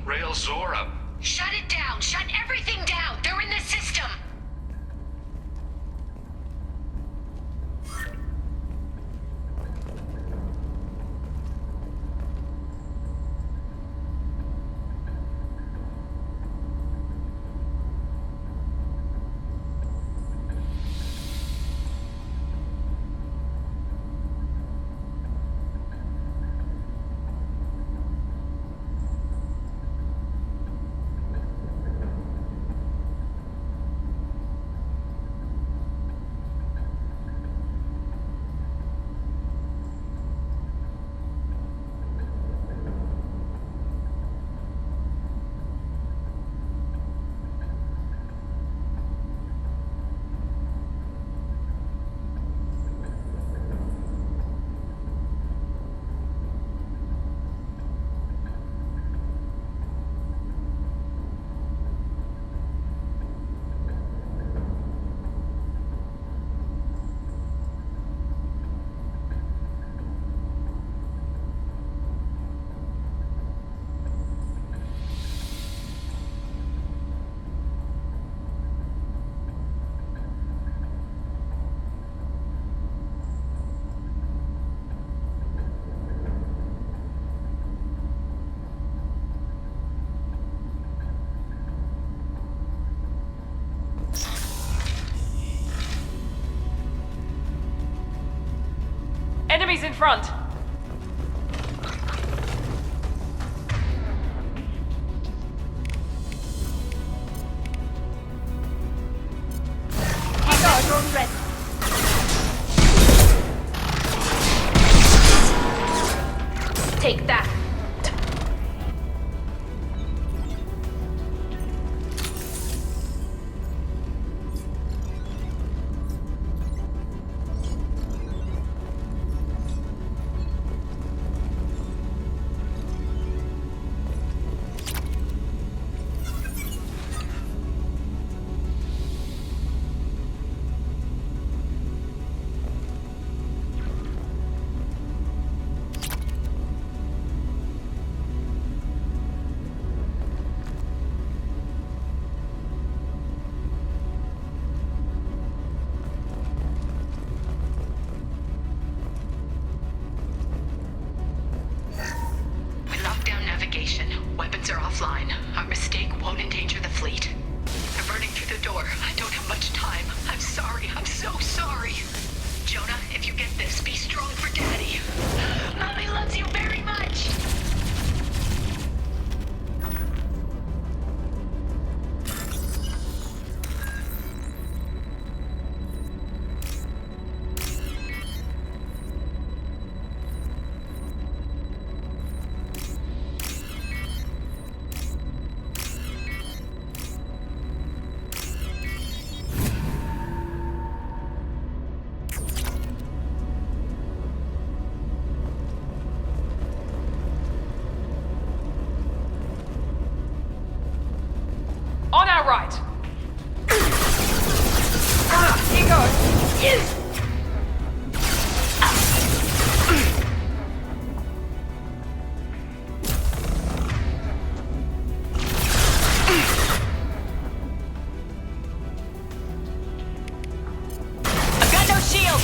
Rail Zora. Shut it down! Shut everything down! They're in the system! Enemies in front! Drone ready. Take that. Weapons are offline. Our mistake won't endanger the fleet. They're burning through the door. I don't have much time. I'm sorry. I'm so sorry. Jonah, if you get this, be strong for Daddy. Mommy loves you very much. On our right! Here goes! I've got no shield!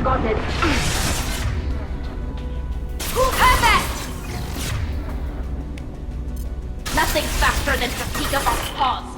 Got it. Perfect! Nothing's faster than fatigue of our paws.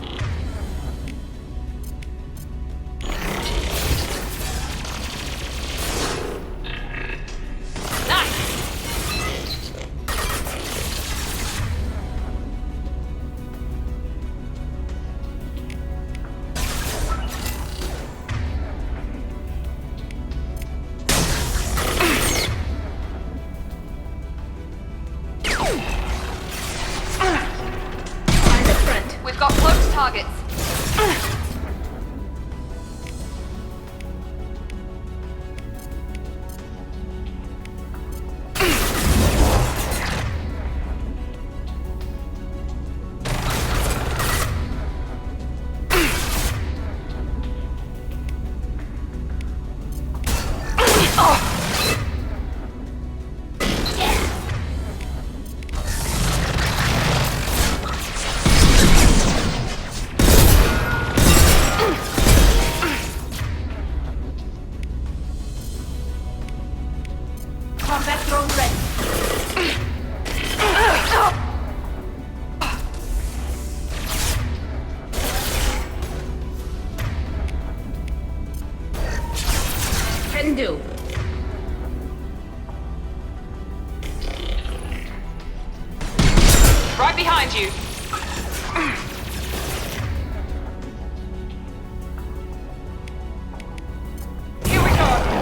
We've got close targets. Right behind you. Here we go.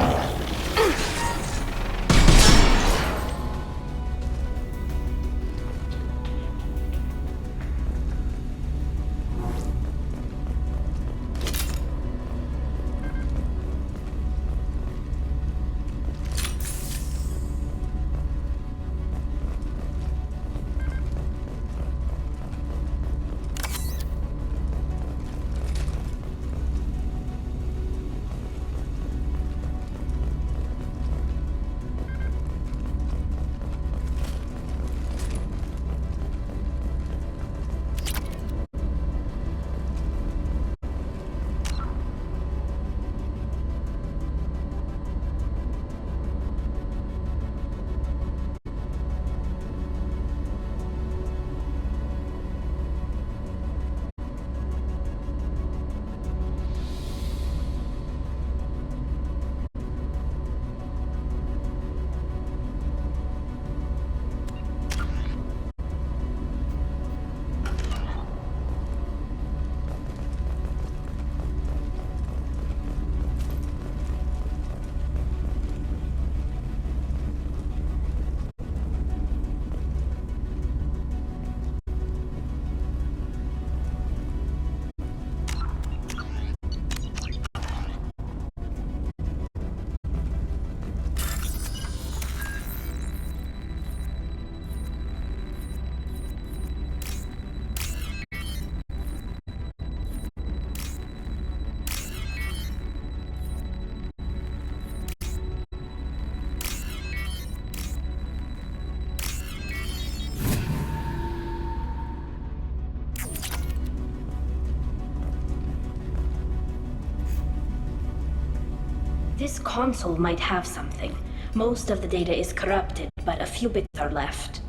This console might have something. Most of the data is corrupted, but a few bits are left.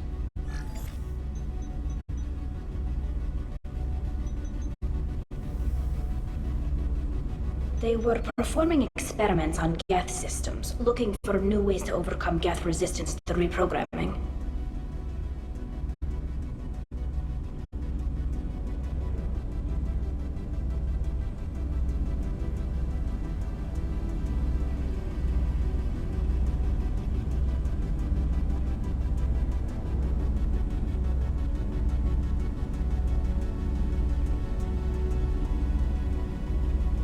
They were performing experiments on Geth systems, looking for new ways to overcome Geth resistance to reprogramming.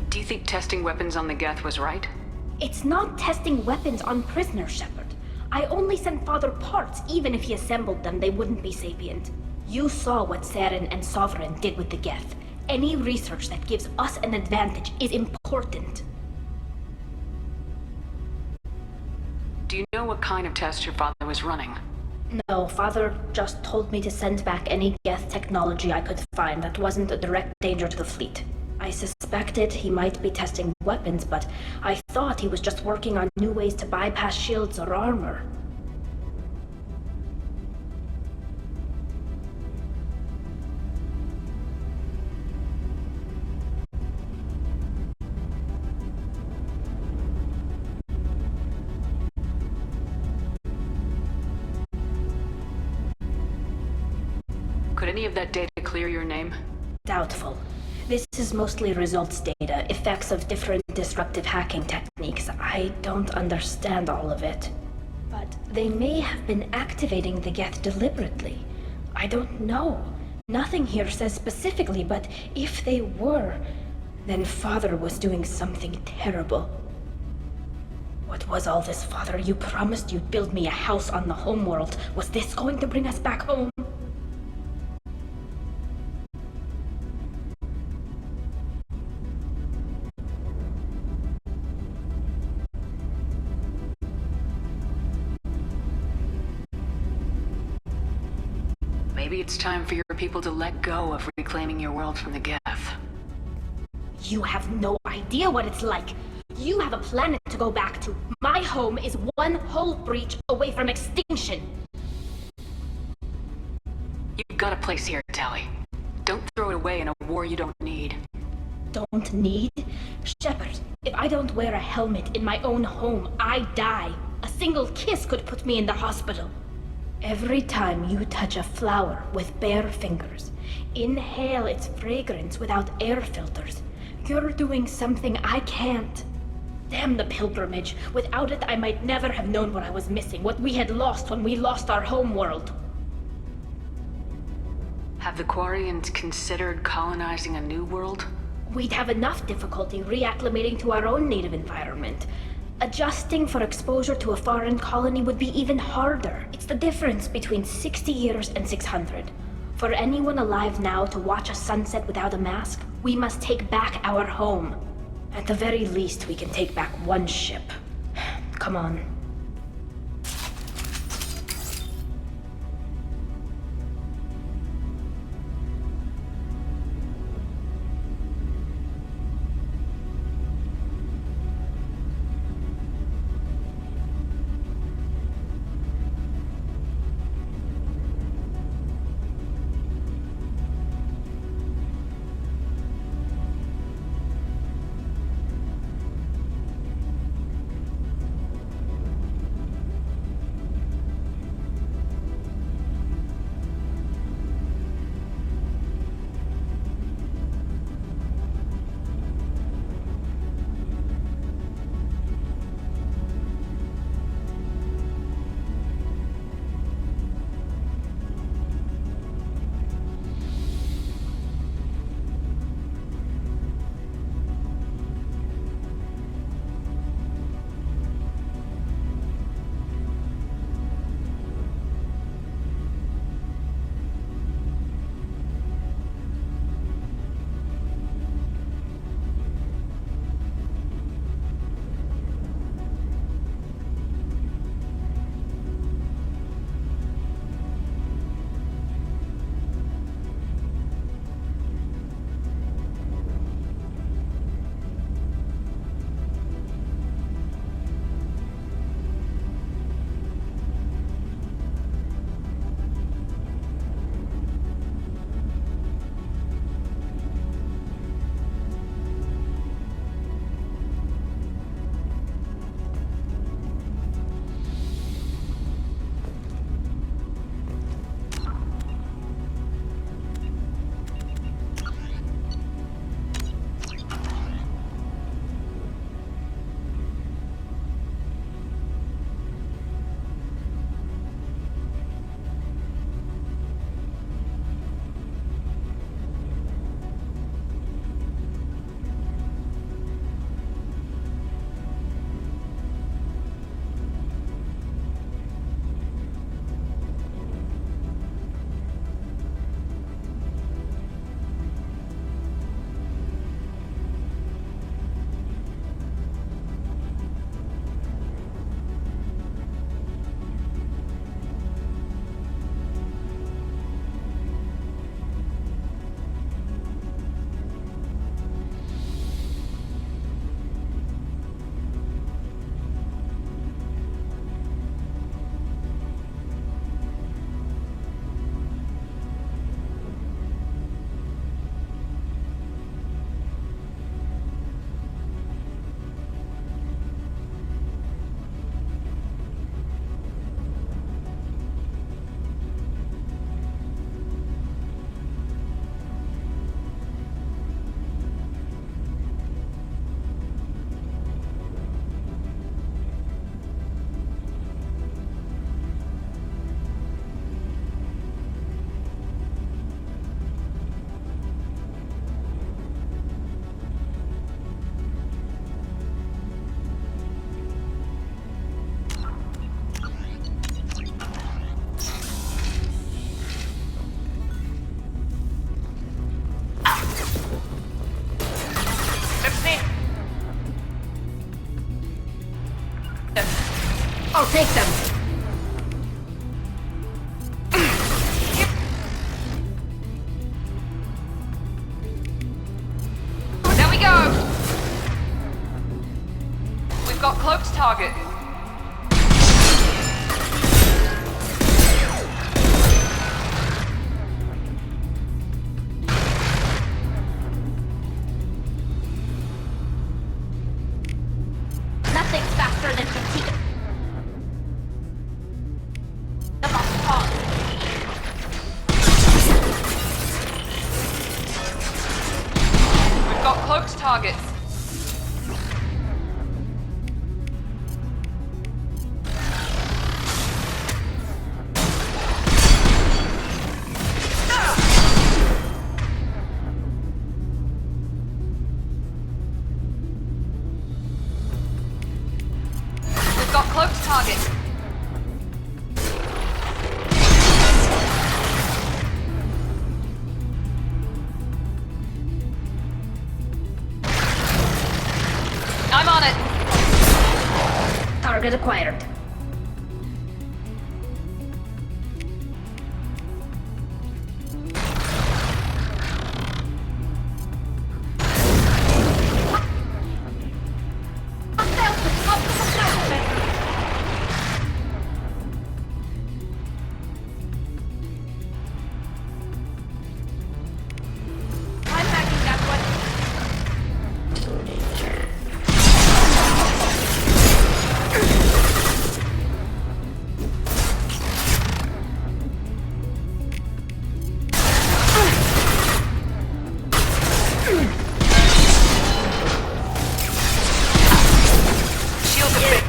Do you think testing weapons on the Geth was right? It's not testing weapons on prisoners, Shepard. I only sent Father parts. Even if he assembled them, they wouldn't be sapient. You saw what Saren and Sovereign did with the Geth. Any research that gives us an advantage is important. Do you know what kind of test your father was running? No, Father just told me to send back any Geth technology I could find that wasn't a direct danger to the fleet. I suspected he might be testing weapons, but I thought he was just working on new ways to bypass shields or armor. Could any of that data clear your name? Doubtful. This is mostly results data, effects of different disruptive hacking techniques. I don't understand all of it. But they may have been activating the Geth deliberately. I don't know. Nothing here says specifically, but if they were, then Father was doing something terrible. What was all this, Father? You promised you'd build me a house on the homeworld. Was this going to bring us back home? Maybe it's time for your people to let go of reclaiming your world from the Geth. You have no idea what it's like. You have a planet to go back to. My home is one hull breach away from extinction. You've got a place here, Tali. Don't throw it away in a war you don't need. Don't need? Shepard, if I don't wear a helmet in my own home, I die. A single kiss could put me in the hospital. Every time you touch a flower with bare fingers, inhale its fragrance without air filters, you're doing something I can't. Damn the pilgrimage. Without it, I might never have known what I was missing, what we had lost when we lost our home world. Have the Quarians considered colonizing a new world? We'd have enough difficulty reacclimating to our own native environment. Adjusting for exposure to a foreign colony would be even harder. It's the difference between 60 years and 600. For anyone alive now to watch a sunset without a mask, we must take back our home. At the very least, we can take back one ship. Come on. I'll take them. There we go! We've got cloaked target. Nothing's faster than fatigue. The boss targets. We've got cloaked targets. I'm on it. Target acquired. I'm hacking that one. Shields are big.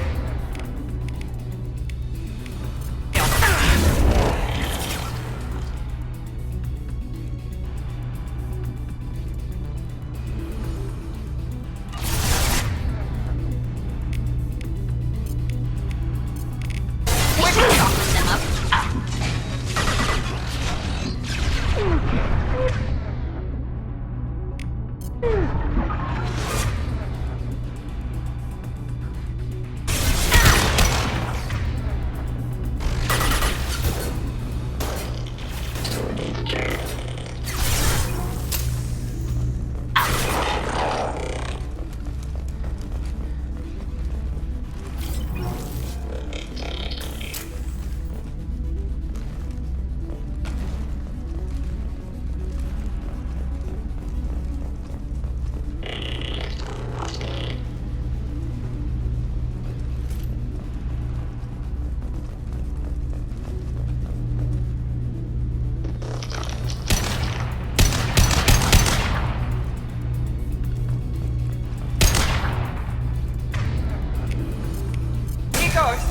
Here goes.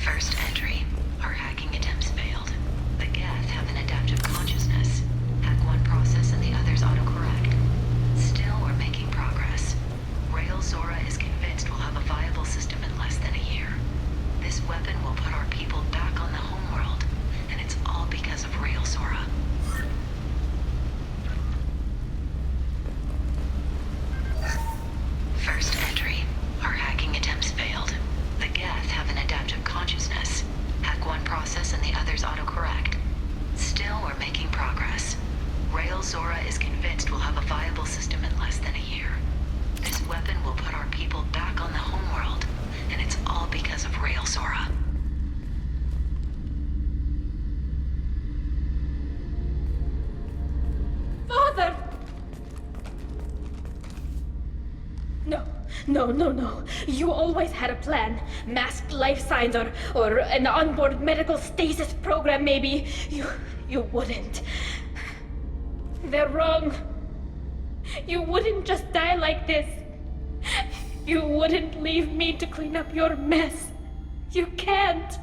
First entry. Our hacking attempts failed. The Geth have an adaptive consciousness. Hack one process and the others autocorrect. Still, we're making progress. Rail Zora is convinced we'll have a viable system in less than a year. This weapon will put our people back on the homeworld, and it's all because of Rail Zora. First entry. Our hacking attempts failed. The Geth have an adaptive consciousness. Hack one process and the others autocorrect. Still, we're making progress. Rail Zora is convinced we'll have a viable system in less than a year. This weapon will put our people back on the homeworld, and it's all because of Rail Zora. Father! No. You always had a plan. Masked life signs or an onboard medical stasis program, maybe. You wouldn't. They're wrong. You wouldn't just die like this. You wouldn't leave me to clean up your mess. You can't.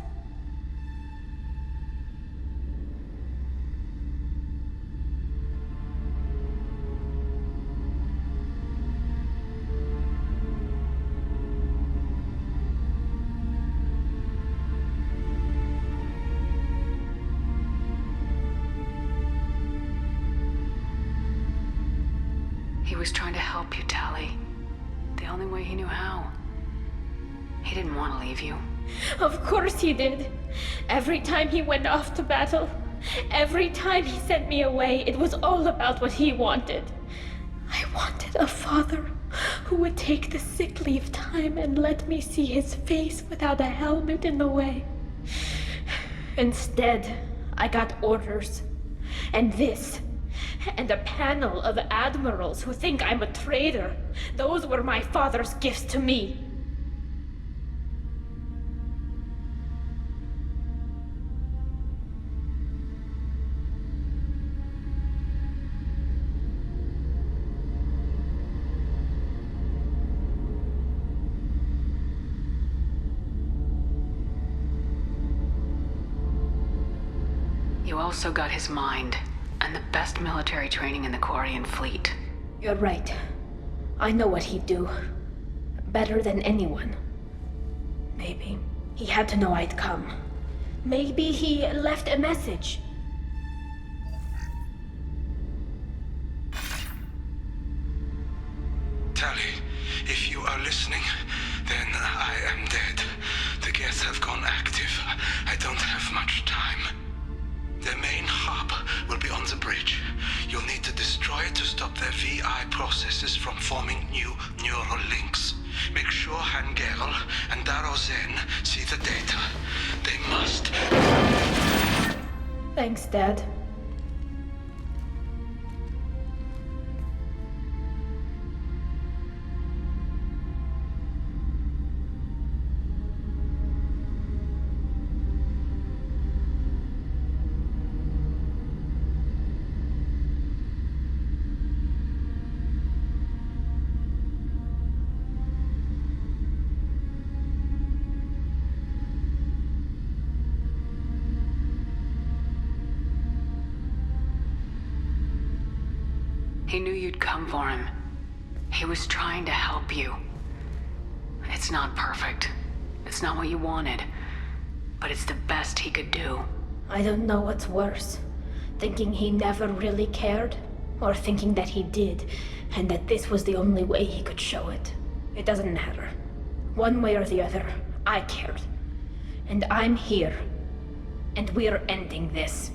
He was trying to help you, Tali. The only way he knew how. He didn't want to leave you. Of course he did. Every time he went off to battle, every time he sent me away, it was all about what he wanted. I wanted a father who would take the sick leave time and let me see his face without a helmet in the way. Instead, I got orders. And this. And a panel of admirals who think I'm a traitor. Those were my father's gifts to me. You also got his mind, and the best military training in the Quarian fleet. You're right. I know what he'd do. Better than anyone. Maybe he had to know I'd come. Maybe he left a message. Tali, if you are listening, then I am dead. The gets have gone active. I don't have much time. The main hub will be on the bridge. You'll need to destroy it to stop their VI processes from forming new neural links. Make sure Hangerl and Daro Zen see the data. They must. Thanks, Dad. He knew you'd come for him. He was trying to help you. It's not perfect. It's not what you wanted. But it's the best he could do. I don't know what's worse. Thinking he never really cared, or thinking that he did, and that this was the only way he could show it. It doesn't matter. One way or the other, I cared. And I'm here. And we're ending this.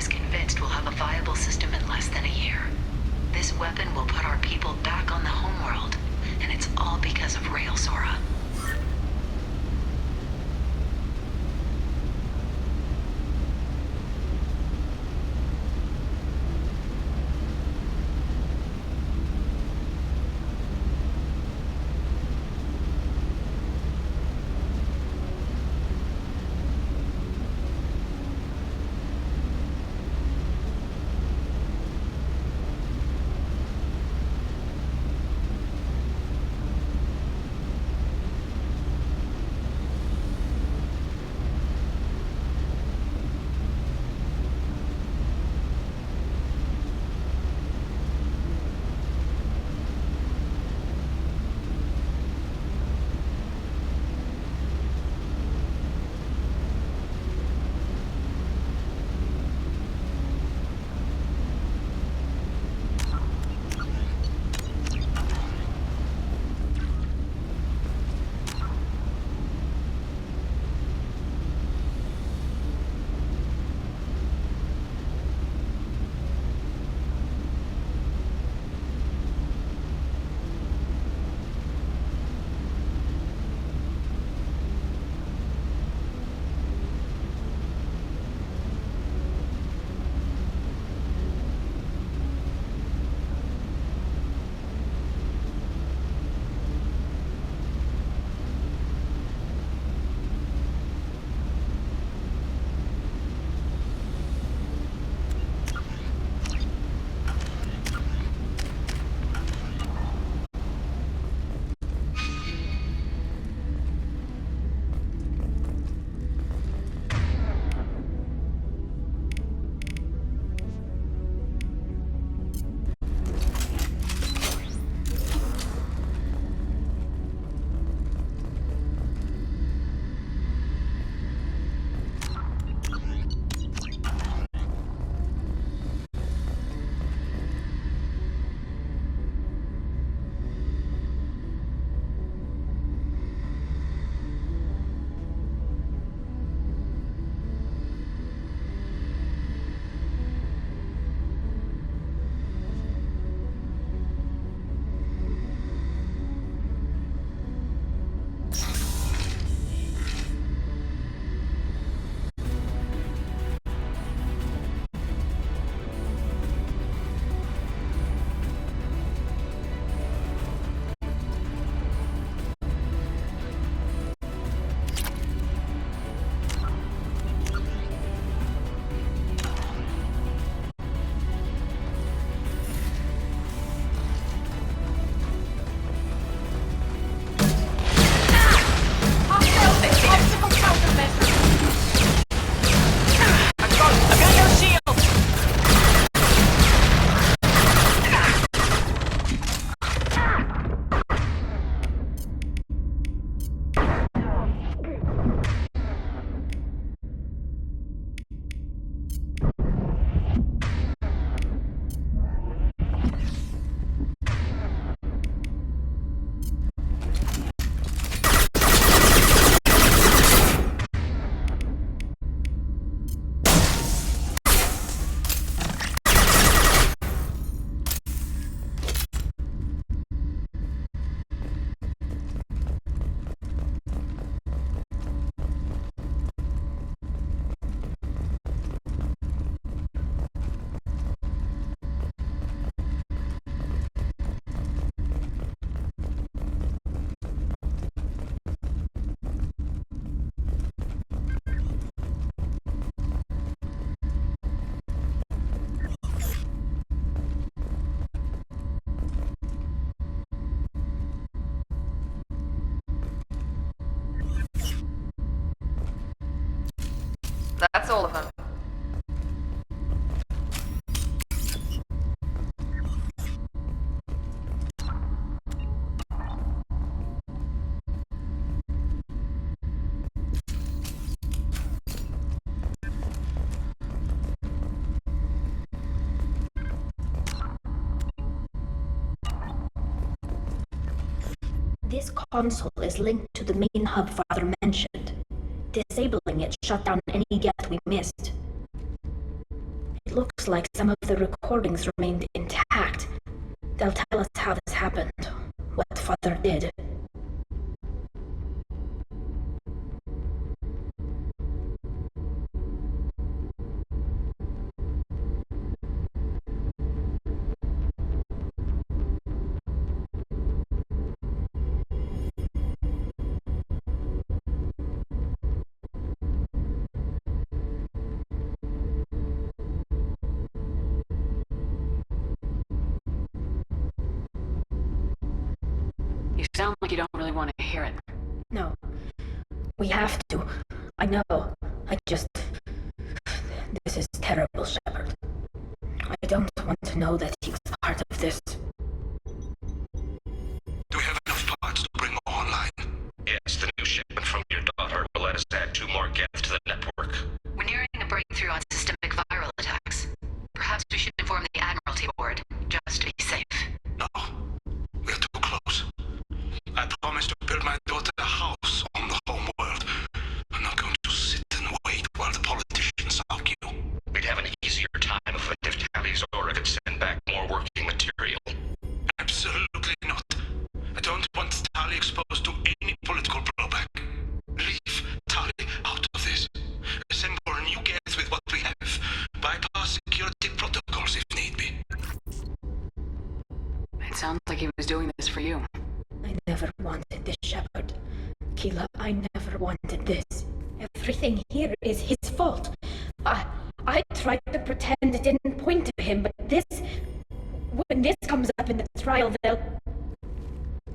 is convinced we'll have a viable system in less than a year. This weapon will put our people back on the homeworld, and it's all because of Rail Zora. That's all of them. This console is linked to the main hub Father mentioned. Disabling it shut down any geth we missed. looks like some of the recordings remained intact. They'll tell us how this happened, what Father did. You sound like you don't really want to hear it. No. We have to. I know. This is terrible, Shepard. I don't want to know that he's part of this. Do we have enough parts to bring online? Yes, the new shipment from your daughter will let us add 2 more gets to the network. We're nearing a breakthrough on systemic viral attacks. Perhaps we should inform the Admiralty Board, just to be safe. No. We're too close. I promised to build my daughter a house on the home world. I'm not going to sit and wait while the politicians argue. We'd have an easier time of it if Tali Zora could send back more working material. Absolutely not. I don't want Tali exposed to any political blowback. Leave Tali out of this. Assemble new gets with what we have. Bypass security protocols if need be. It sounds like he was doing this for you. I never wanted this, Shepard. Keela, I never wanted this. Everything here is his fault. I tried to pretend it didn't point to him, but when this comes up in the trial,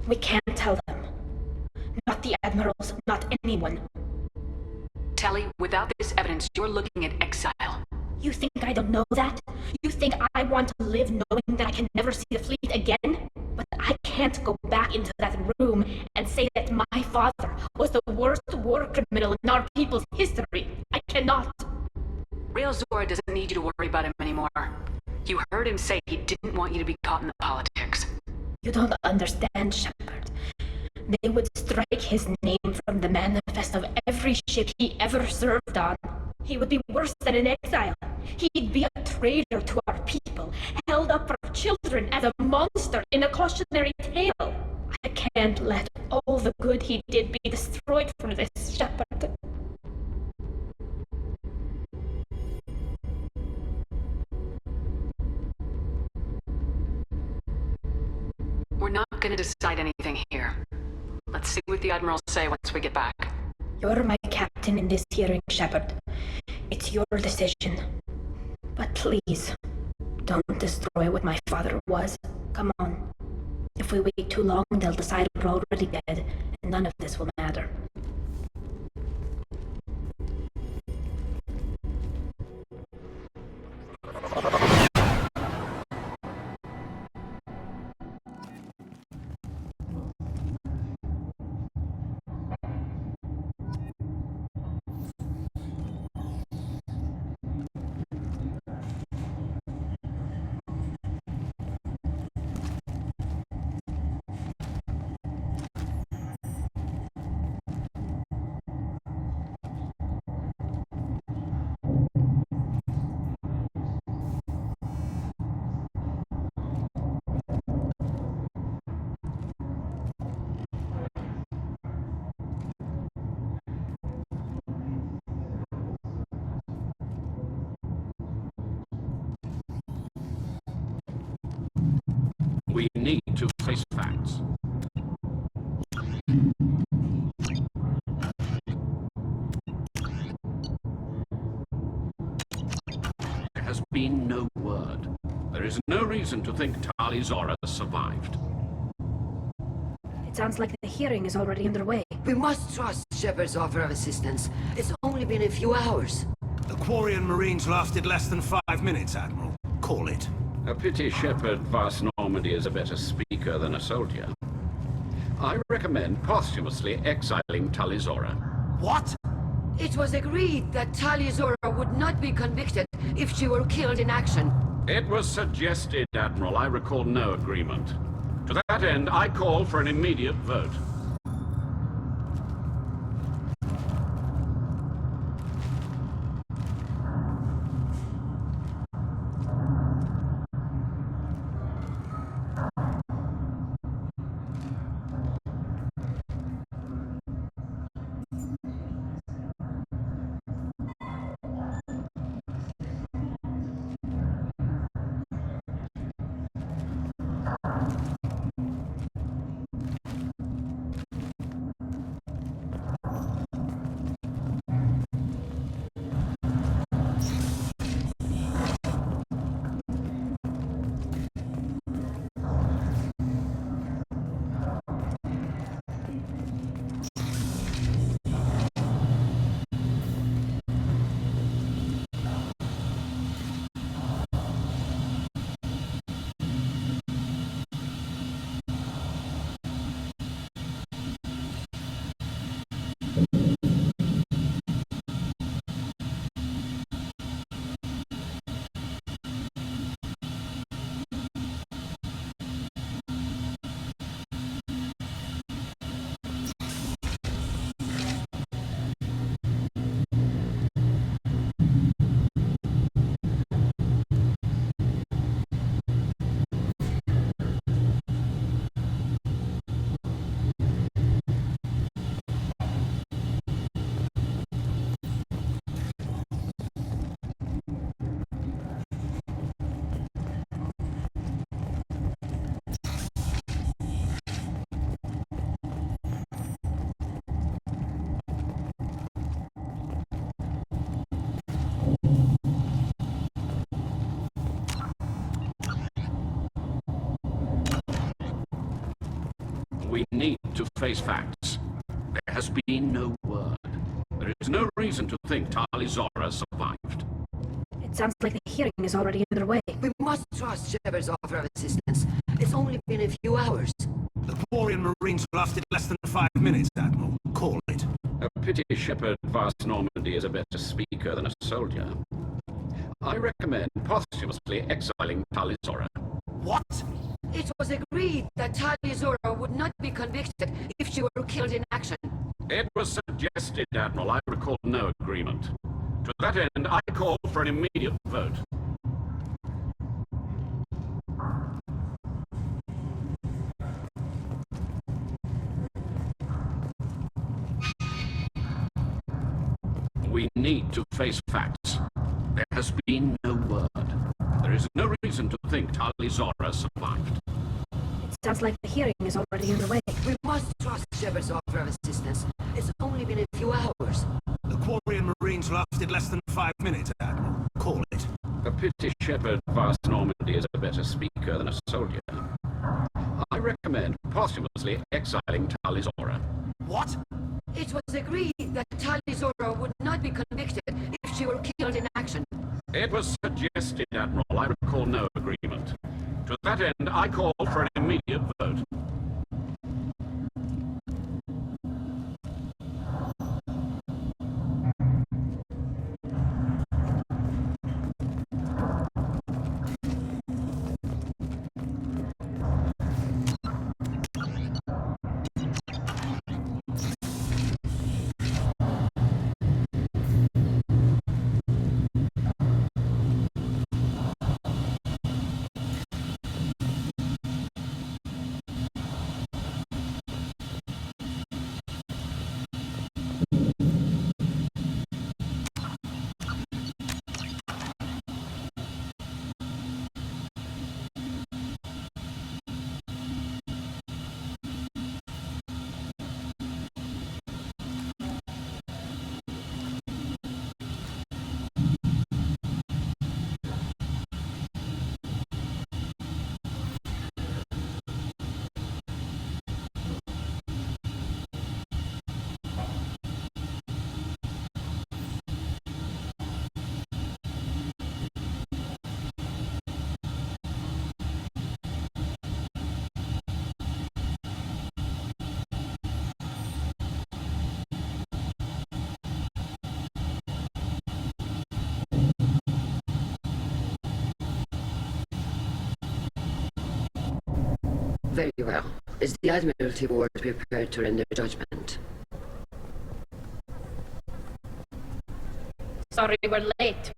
we can't tell them. Not the admirals, not anyone. Tali, without this evidence, you're looking at exile. You think I don't know that? You think I want to live knowing that I can never see the fleet again? But I can't go back into that room and say that my father was the worst war criminal in our people's history. I cannot. Real Zora doesn't need you to worry about him anymore. You heard him say he didn't want you to be caught in the politics. You don't understand, Shepard. They would strike his name from the manifest of every ship he ever served on. He would be worse than an exile. He'd be a traitor to our people, held up for children as a monster in a cautionary tale. I can't let all the good he did be destroyed for this, Shepard. We're not gonna decide anything here. Let's see what the Admirals say once we get back. You're my captain in this hearing, Shepard. It's your decision. But please, don't destroy what my father was. Come on. If we wait too long, they'll decide we're already dead, and none of this will matter. We need to face facts. There has been no word. There is no reason to think Tali Zora survived. It sounds like the hearing is already underway. We must trust Shepard's offer of assistance. It's only been a few hours. The Quarian Marines lasted less than 5 minutes, Admiral. Call it. A pity Shepard Vast Normandy is a better speaker than a soldier. I recommend posthumously exiling Tali Zora. What? It was agreed that Tali Zora would not be convicted if she were killed in action. It was suggested, Admiral. I recall no agreement. To that end, I call for an immediate vote. We need to face facts. There has been no word. There is no reason to think Tali Zora survived. It sounds like the hearing is already underway. We must trust Shepard's offer of assistance. It's only been a few hours. The Quarian Marines lasted less than 5 minutes, Admiral. Call it. A pity Shepard vast Normandy is a better speaker than a soldier. I recommend posthumously exiling Tali Zora. What? It was agreed that Tali Zora would not be convicted if she were killed in action. It was suggested, Admiral. I recall no agreement. To that end, I call for an immediate vote. We need to face facts. There has been no word. There is no reason to think Tali Zora survived. It sounds like the hearing is already underway. We must trust Shepard's offer of assistance. It's only been a few hours. The Quarian Marines lasted less than 5 minutes, Admiral. Call it. A pity Shepard vast Normandy is a better speaker than a soldier. I recommend posthumously exiling Tali Zora. What? It was agreed that Tali Zora would not be convicted if she were killed in action. It was suggested, Admiral. I recall no agreement. To that end, I call for an immediate vote. Very well. Is the Admiralty Board prepared to render judgment? Sorry we're late.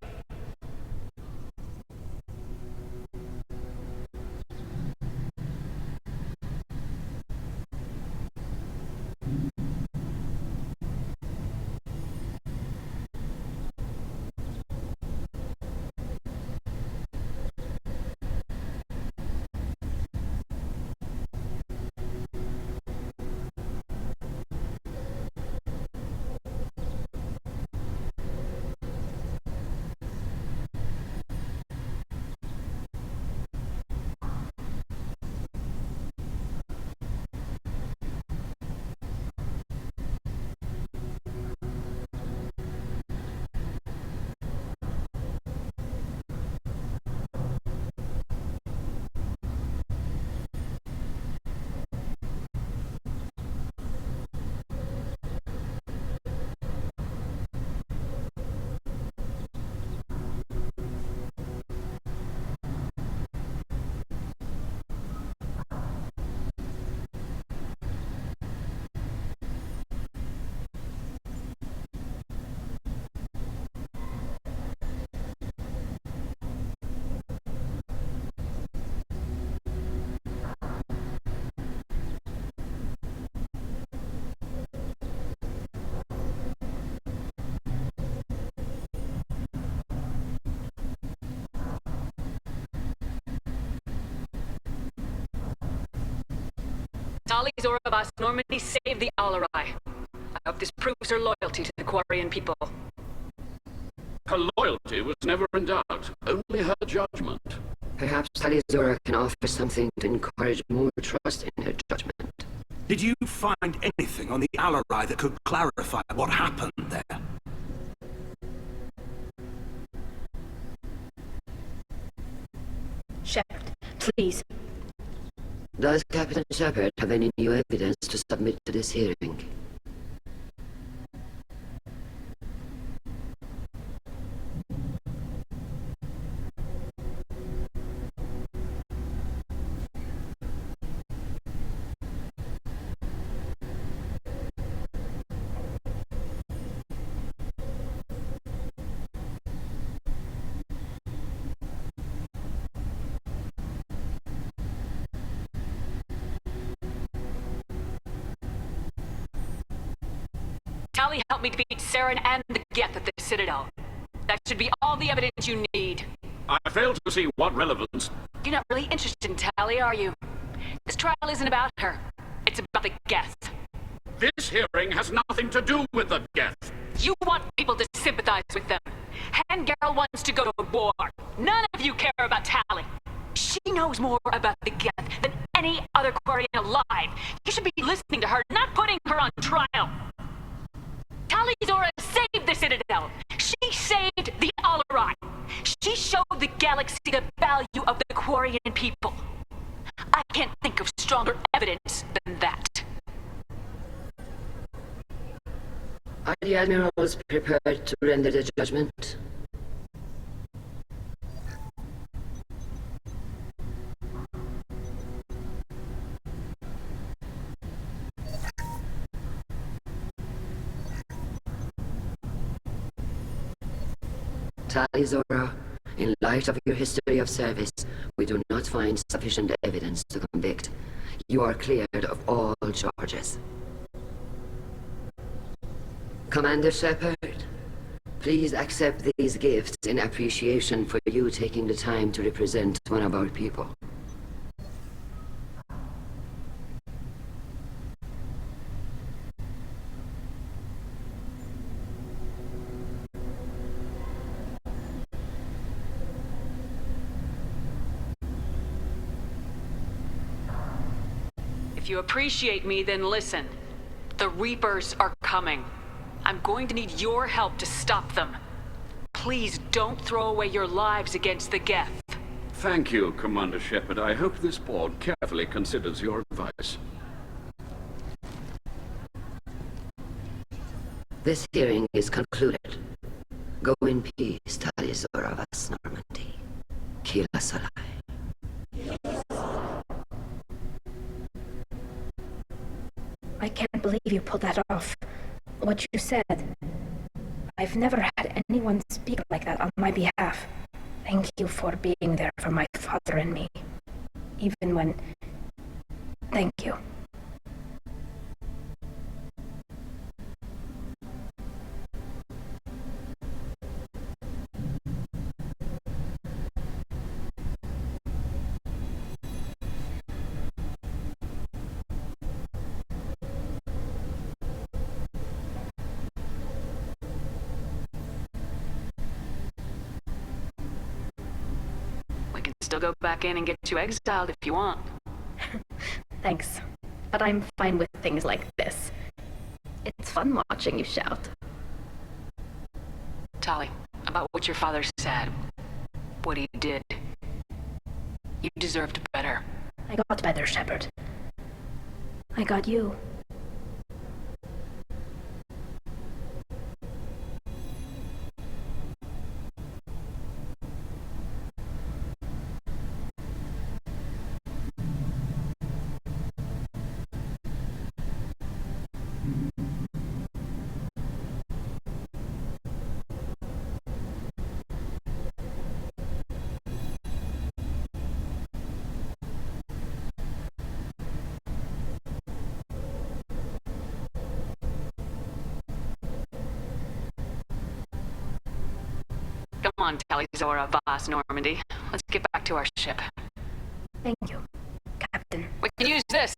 Tali Zora vast Normandy saved the Owlerai. I hope this proves her loyalty to the Quarian people. Her loyalty was never in doubt, only her judgment. Perhaps Tali Zora can offer something to encourage more trust in her judgment. Did you find anything on the Alarai that could clarify what happened there? Shepard, please. Does Captain Shepard have any new evidence to submit to this hearing? Tali helped me defeat Saren and the Geth at the Citadel. That should be all the evidence you need. I fail to see what relevance. You're not really interested in Tali, are you? This trial isn't about her. It's about the Geth. This hearing has nothing to do with the Geth. You want people to sympathize with them. Hangarl wants to go to war. None of you care about Tali. She knows more about the Geth than any other Quarian alive. You should be listening to her, not putting her on trial. Tali Zora saved the Citadel. She saved the Alarai. She showed the galaxy the value of the Quarian people. I can't think of stronger evidence than that. Are the admirals prepared to render the judgment? Tali Zora, in light of your history of service, we do not find sufficient evidence to convict. You are cleared of all charges. Commander Shepard, please accept these gifts in appreciation for you taking the time to represent one of our people. If you appreciate me, then listen. The Reapers are coming. I'm going to need your help to stop them. Please don't throw away your lives against the Geth. Thank you, Commander Shepard. I hope this board carefully considers your advice. This hearing is concluded. Go in peace, Tali Zora Vas Normandy. Kila Salai. I can't believe you pulled that off. What you said. I've never had anyone speak like that on my behalf. Thank you for being there for my father and me. Even when... Thank you. Still go back in and get you exiled if you want. Thanks. But I'm fine with things like this. It's fun watching you shout. Tali, about what your father said, what he did. You deserved better. I got better, Shepard. I got you. Come on, Tali Zora Vas Normandy. Let's get back to our ship. Thank you, Captain. We can use this.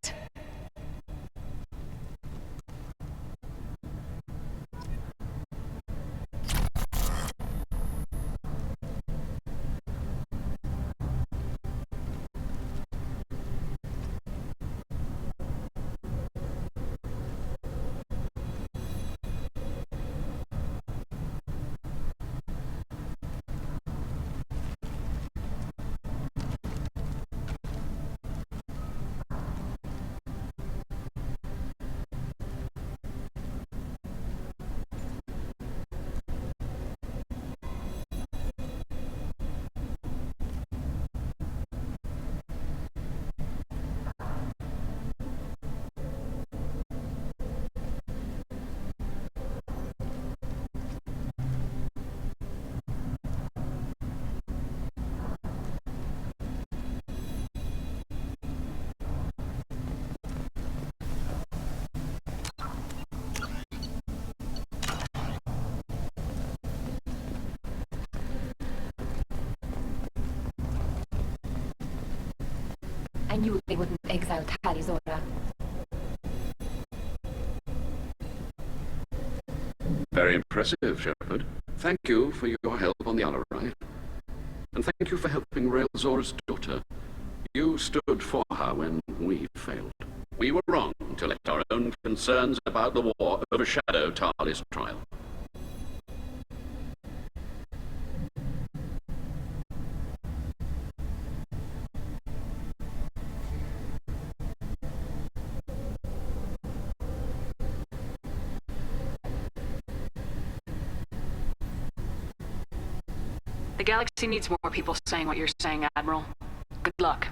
I knew they wouldn't exile Tali Zora. Very impressive, Shepard. Thank you for your help on the Alarai. And thank you for helping Rail Zora's daughter. You stood for her when we failed. We were wrong to let our own concerns about the war overshadow Tali's trial. The galaxy needs more people saying what you're saying, Admiral. Good luck.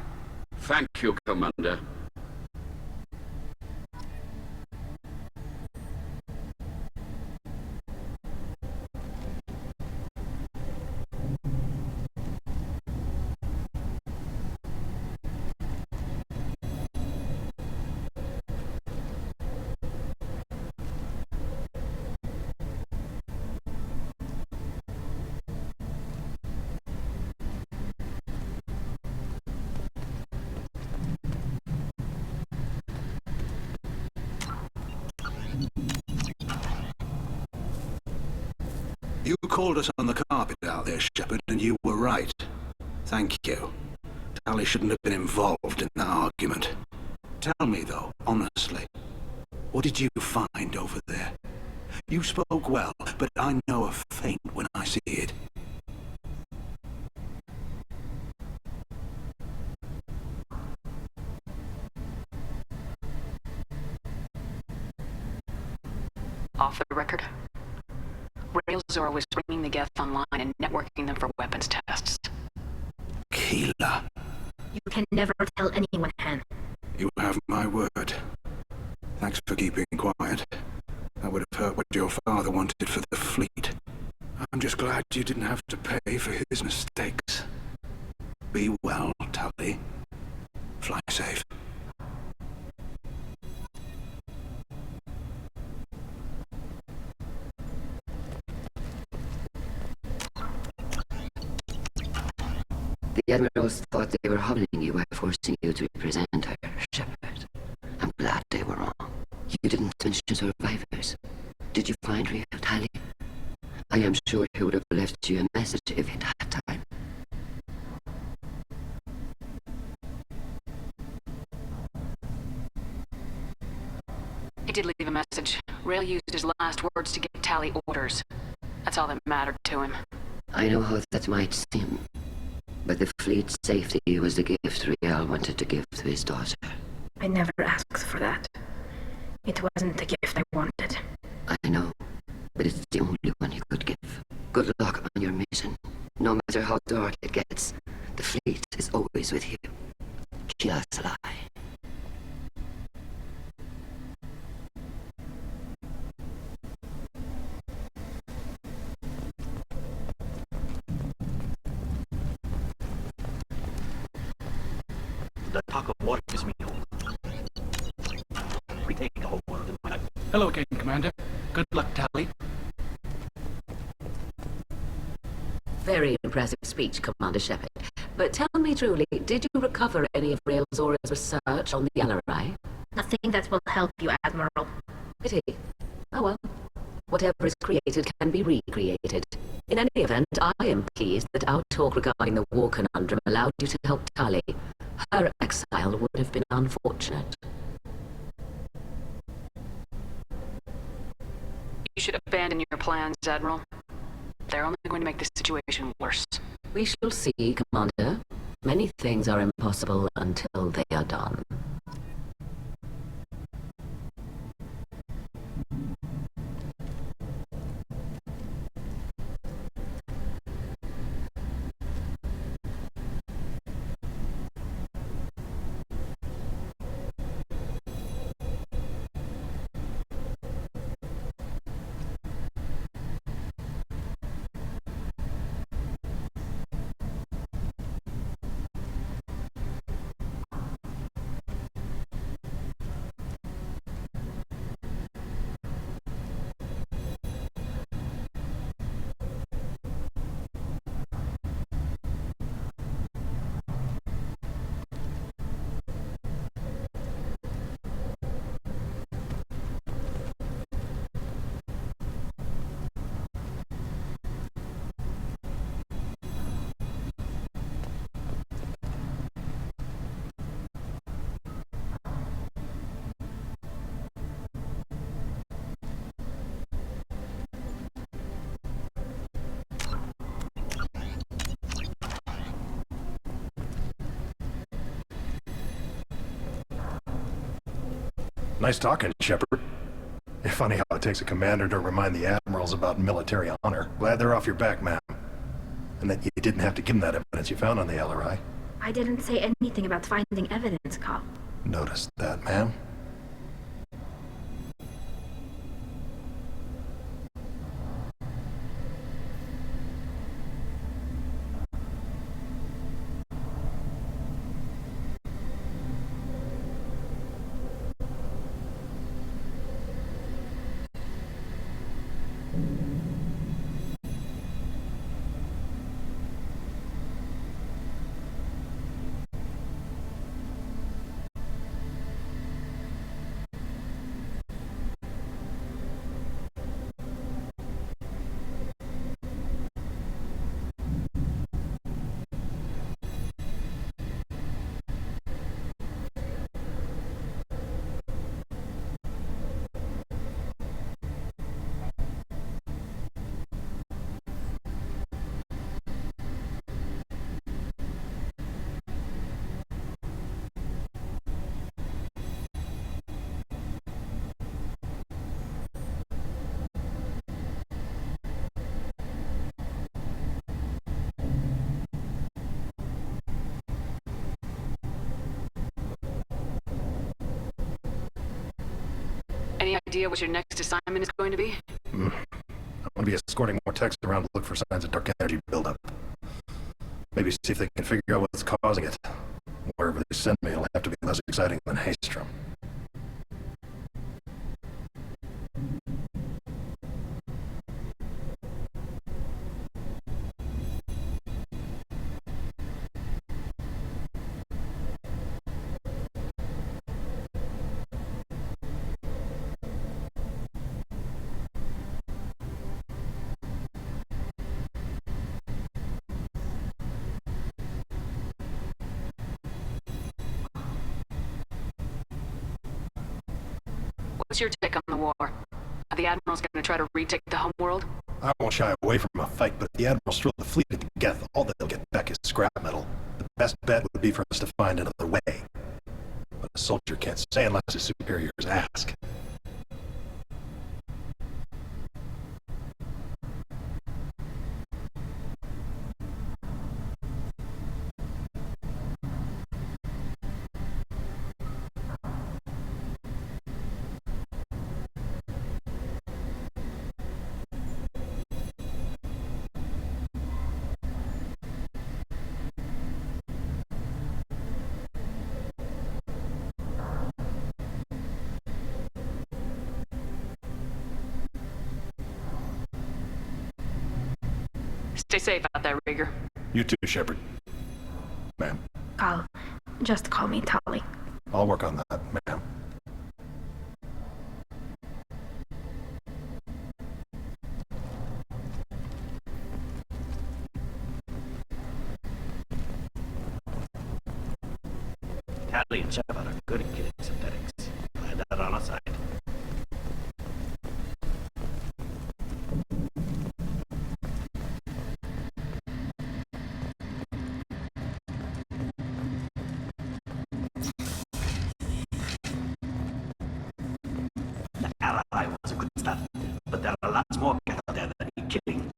Thank you, Commander. You called us on the carpet out there, Shepard, and you were right. Thank you. Tali shouldn't have been involved in that argument. Tell me, though, honestly, what did you find over there? You spoke well, but I know a feint when I see it. Off the record. Rail Zora was bringing the Geth online and networking them for weapons tests. Keela. You can never tell anyone, Han. You have my word. Thanks for keeping quiet. That would have hurt what your father wanted for the fleet. I'm just glad you didn't have to pay for his mistakes. Be well, Tali. Fly safe. The Admirals thought they were hobbling you by forcing you to represent her, Shepard. I'm glad they were wrong. You didn't mention survivors. Did you find real Tali? I am sure he would have left you a message if he'd had time. He did leave a message. Rail used his last words to give Tali orders. That's all that mattered to him. I know how that might seem, but the fleet's safety was the gift Riel wanted to give to his daughter. I never asked for that. It wasn't the gift I wanted. I know, but it's the only one you could give. Good luck on your mission. No matter how dark it gets, the fleet is always with you. Just lie. The talk of water gives me hope. Retake the whole world in my life. Hello again, Commander. Good luck, Tali. Very impressive speech, Commander Shepard. But tell me truly, did you recover any of Rail Zora's research on the Alarai? Nothing that will help you, Admiral. Pity. Oh well. Whatever is created can be recreated. In any event, I am pleased that our talk regarding the war conundrum allowed you to help Tali. Her exile would have been unfortunate. You should abandon your plans, Admiral. They're only going to make the situation worse. We shall see, Commander. Many things are impossible until they are done. Nice talking, Shepard. It's funny how it takes a commander to remind the admirals about military honor. Glad they're off your back, ma'am. And that you didn't have to give them that evidence you found on the LRI. I didn't say anything about finding evidence, Carl. Noticed that, ma'am. Any idea what your next assignment is going to be? I'm gonna be escorting more techs around to look for signs of dark energy buildup. Maybe see if they can figure out what's causing it. Wherever they send me, it'll have to be less exciting than Haystrom. What's your take on the war? Are the admirals going to try to retake the homeworld? I won't shy away from a fight, but if the admirals throw the fleet at the Geth, all they'll get back is scrap metal. The best bet would be for us to find another way. But a soldier can't say unless his superiors ask. Stay safe out there, Rieger. You too, Shepard. Ma'am. Carl, just call me Tali. I'll work on that, ma'am. Tali and Shepard are good at getting synthetics. Find that on our side. The ally was a good start, but there are lots more cats out there that need killing.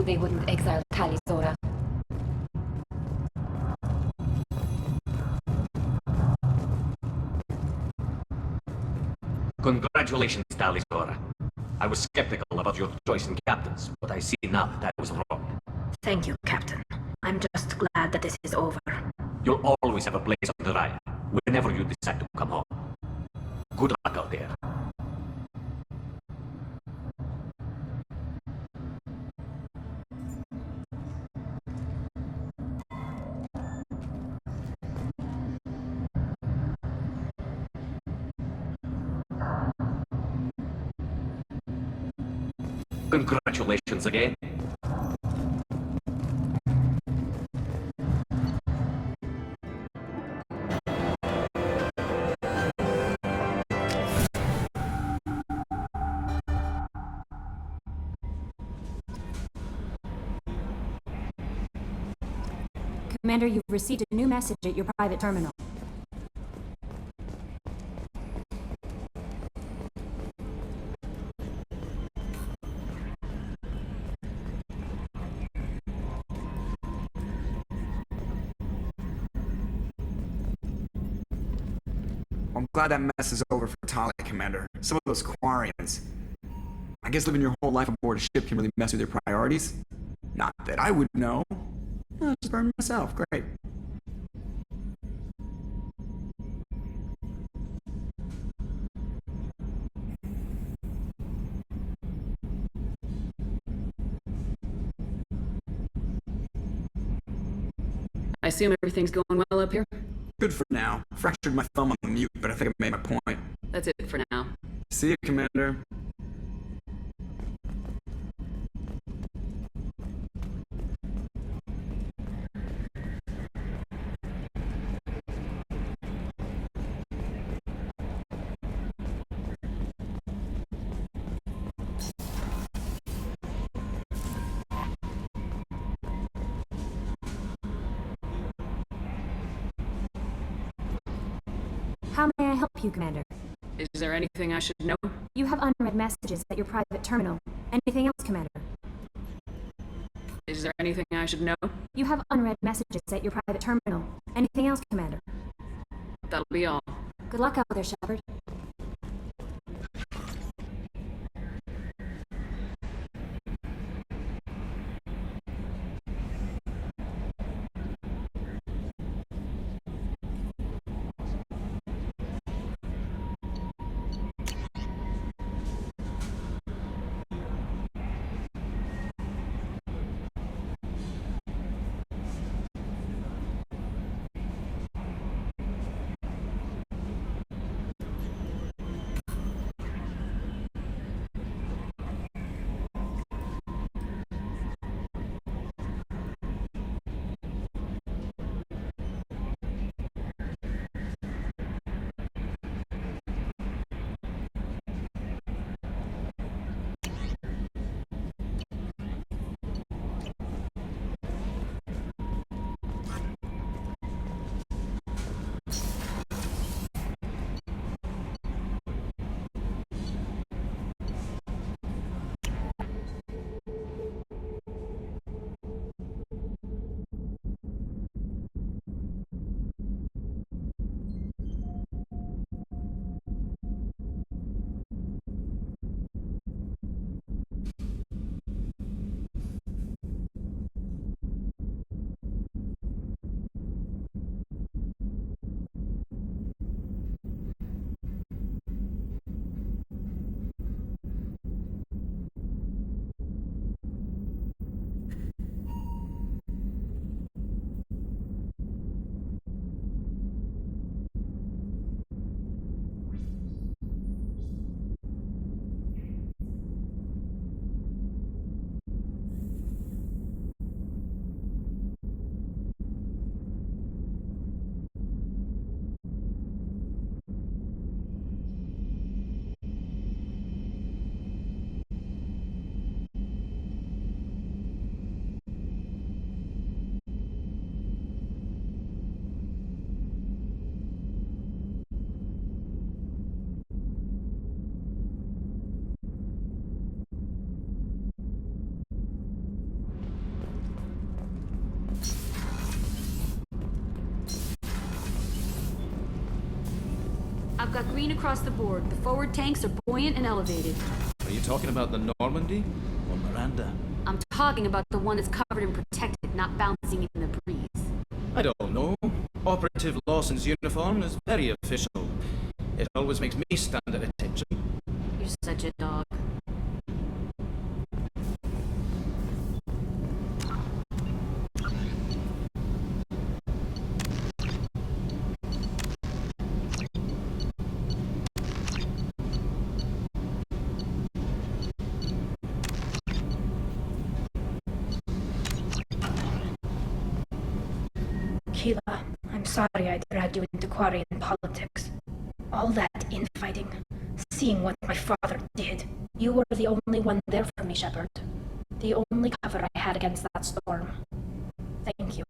they wouldn't exile Tali, Zora. Congratulations, Tali Zora. I was skeptical about your choice in captains, but I see now that I was wrong. Thank you, Captain. I'm just glad that this is over. You'll always have a place on the ride, whenever you decide to come home. Good luck out there. Congratulations again. Commander, you've received a new message at your private terminal. I'm glad that mess is over for Tali, Commander. Some of those Quarians. I guess living your whole life aboard a ship can really mess with your priorities. Not that I would know. I'll just burn myself. Great. I assume everything's going well up here? Good for now. Fractured my thumb on the mute, but I think I made my point. That's it for now. See you, Commander. How may I help you, Commander? Is there anything I should know? You have unread messages at your private terminal. Anything else, Commander? Is there anything I should know? You have unread messages at your private terminal. Anything else, Commander? That'll be all. Good luck out there, Shepard. I've got green across the board. The forward tanks are buoyant and elevated. Are you talking about the Normandy or Miranda? I'm talking about the one that's covered and protected, not bouncing in the breeze. I don't know. Operative Lawson's uniform is very official. It always makes me stand at attention. You're such a dog. Keela, I'm sorry I dragged you into Quarian politics. All that infighting, seeing what my father did. You were the only one there for me, Shepard. The only cover I had against that storm. Thank you.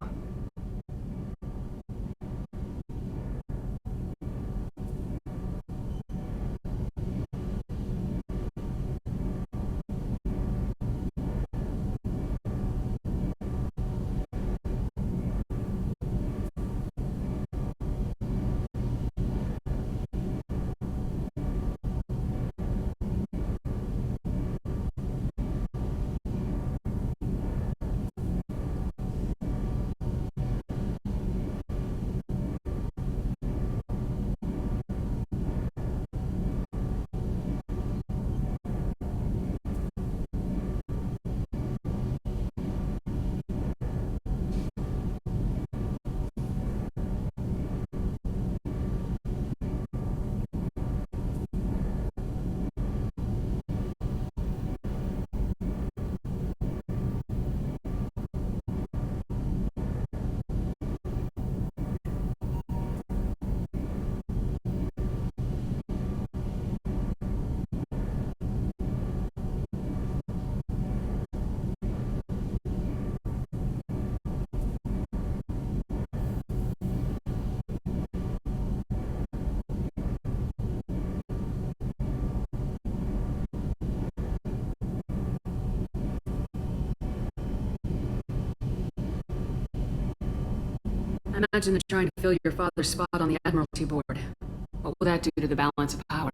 I imagine they're trying to fill your father's spot on the Admiralty Board. What will that do to the balance of power?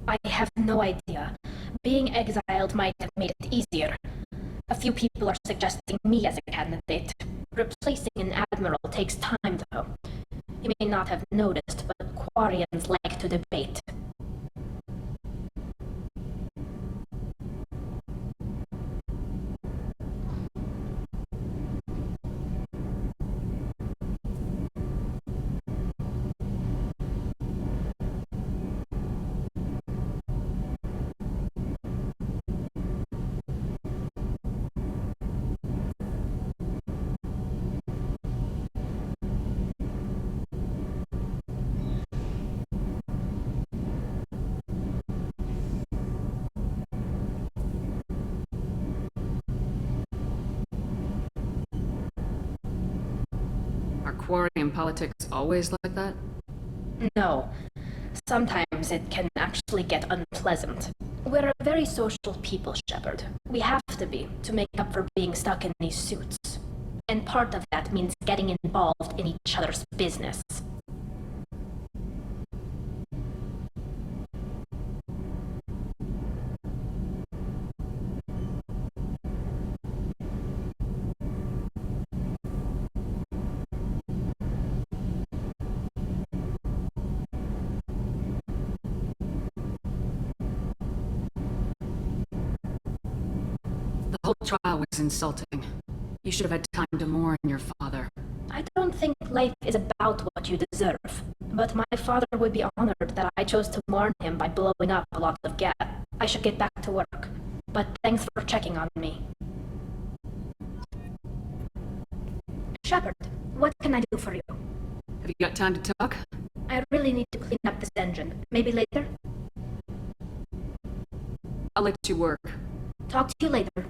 I have no idea. Being exiled might have made it easier. A few people are suggesting me as a candidate. Replacing an admiral takes time, though. You may not have noticed, but Quarians like to debate. Are Quarian politics always like that? No. Sometimes it can actually get unpleasant. We're a very social people, Shepard. We have to be, to make up for being stuck in these suits. And part of that means getting involved in each other's business. The whole trial was insulting. You should have had time to mourn your father. I don't think life is about what you deserve. But my father would be honored that I chose to mourn him by blowing up a lot of gas. I should get back to work. But thanks for checking on me. Shepard, what can I do for you? Have you got time to talk? I really need to clean up this engine. Maybe later? I'll let you work. Talk to you later.